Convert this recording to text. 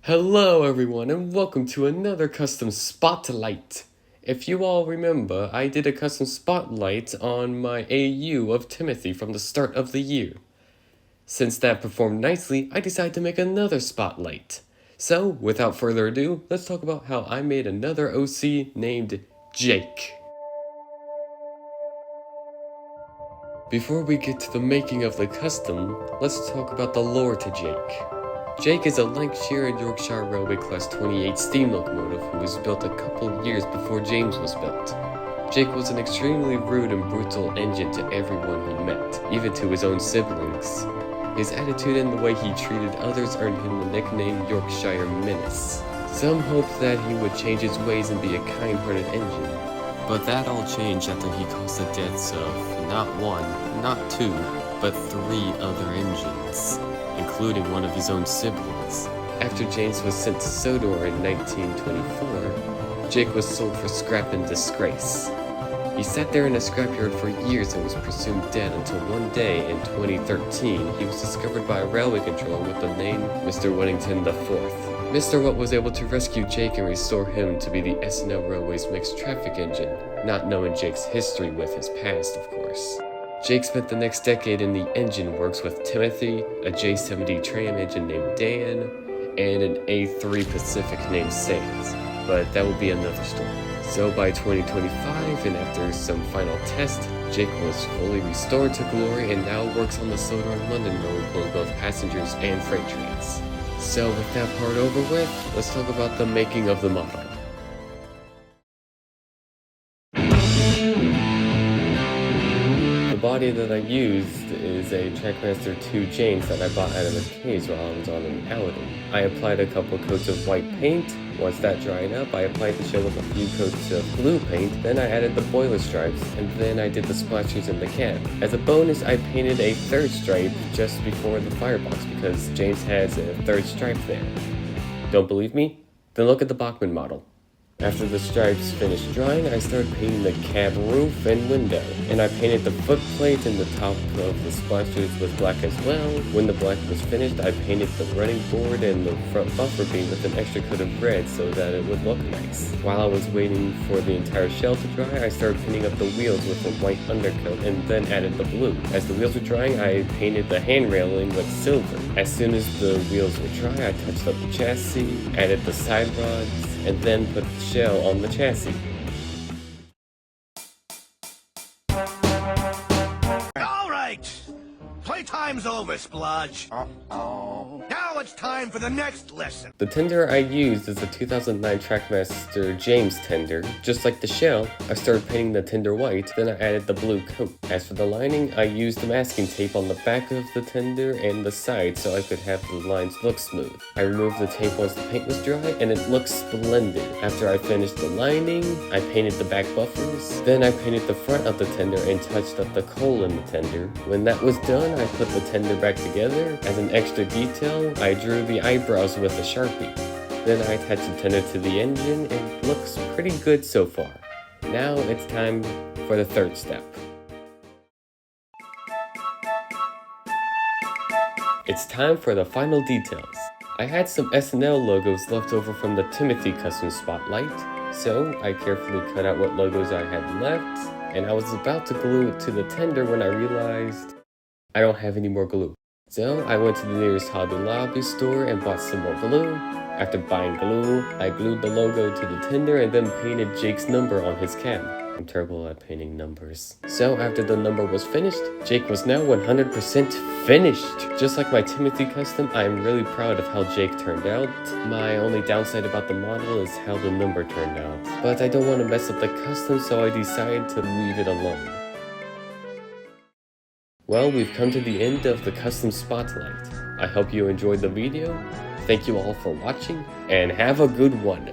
Hello everyone and welcome to another custom spotlight. If you all remember, I did a custom spotlight on my AU of Timothy from the start of the year. Since that performed nicely, I decided to make another spotlight. So, without further ado, let's talk about how I made another OC named Jake. Before we get to the making of the custom, let's talk about the lore to Jake. Jake is a Lancashire and Yorkshire Railway Class 28 steam locomotive who was built a couple years before James was built. Jake was an extremely rude and brutal engine to everyone he met, even to his own siblings. His attitude and the way he treated others earned him the nickname Yorkshire Menace. Some hoped that he would change his ways and be a kind-hearted engine, but that all changed after he caused the deaths of not one, not two, but 3 other engines, including one of his own siblings. After James was sent to Sodor in 1924, Jake was sold for scrap and disgrace. He sat there in a scrapyard for years and was presumed dead until one day in 2013 he was discovered by a railway controller with the name Mr. Wellington IV. Mr. Watt was able to rescue Jake and restore him to be the SL Railway's mixed traffic engine, not knowing Jake's history with his past, of course. Jake spent the next decade in the engine works with Timothy, a J70 tram engine named Dan, and an A3 Pacific named Sands, but that will be another story. So by 2025, and after some final tests, Jake was fully restored to glory and now works on the Sodor and London Road pulling both passengers and freight trains. So with that part over with, let's talk about the making of the model. The body that I used is a Trackmaster 2 James that I bought out of a case while I was on an outing. I applied a couple coats of white paint. Once that dried up, I applied the shell with a few coats of blue paint, then I added the boiler stripes, and then I did the splashers in the cab. As a bonus, I painted a 3rd stripe just before the firebox because James has a 3rd stripe there. Don't believe me? Then look at the Bachmann model. After the stripes finished drying, I started painting the cab roof and window, and I painted the footplate and the top of the splashers with black as well. When the black was finished, I painted the running board and the front buffer beam with an extra coat of red so that it would look nice. While I was waiting for the entire shell to dry, I started painting up the wheels with a white undercoat and then added the blue. As the wheels were drying, I painted the hand railing with silver. As soon as the wheels were dry, I touched up the chassis, added the side rods, and then put the shell on the chassis. Alright! Playtime's over, Splodge. Now it's time for the next lesson. The tender I used is a 2009 Trackmaster James tender. Just like the shell, I started painting the tender white, then I added the blue coat. As for the lining, I used the masking tape on the back of the tender and the side so I could have the lines look smooth. I removed the tape once the paint was dry and it looks splendid. After I finished the lining, I painted the back buffers. Then I painted the front of the tender and touched up the coal in the tender. When that was done, I put the tender back together. As an extra detail, I drew the eyebrows with a Sharpie. Then I attached the tender to the engine and it looks pretty good so far. Now it's time for the 3rd step. It's time for the final details. I had some SNL logos left over from the Timothy custom spotlight, so I carefully cut out what logos I had left, and I was about to glue it to the tender when I realized I don't have any more glue. So I went to the nearest Hobby Lobby store and bought some more glue. After buying glue, I glued the logo to the tender and then painted Jake's number on his cab. I'm terrible at painting numbers. So after the number was finished, Jake was now 100% finished. Just like my Timothy custom, I am really proud of how Jake turned out. My only downside about the model is how the number turned out. But I don't want to mess up the custom, so I decided to leave it alone. Well, we've come to the end of the custom spotlight. I hope you enjoyed the video. Thank you all for watching, and have a good one.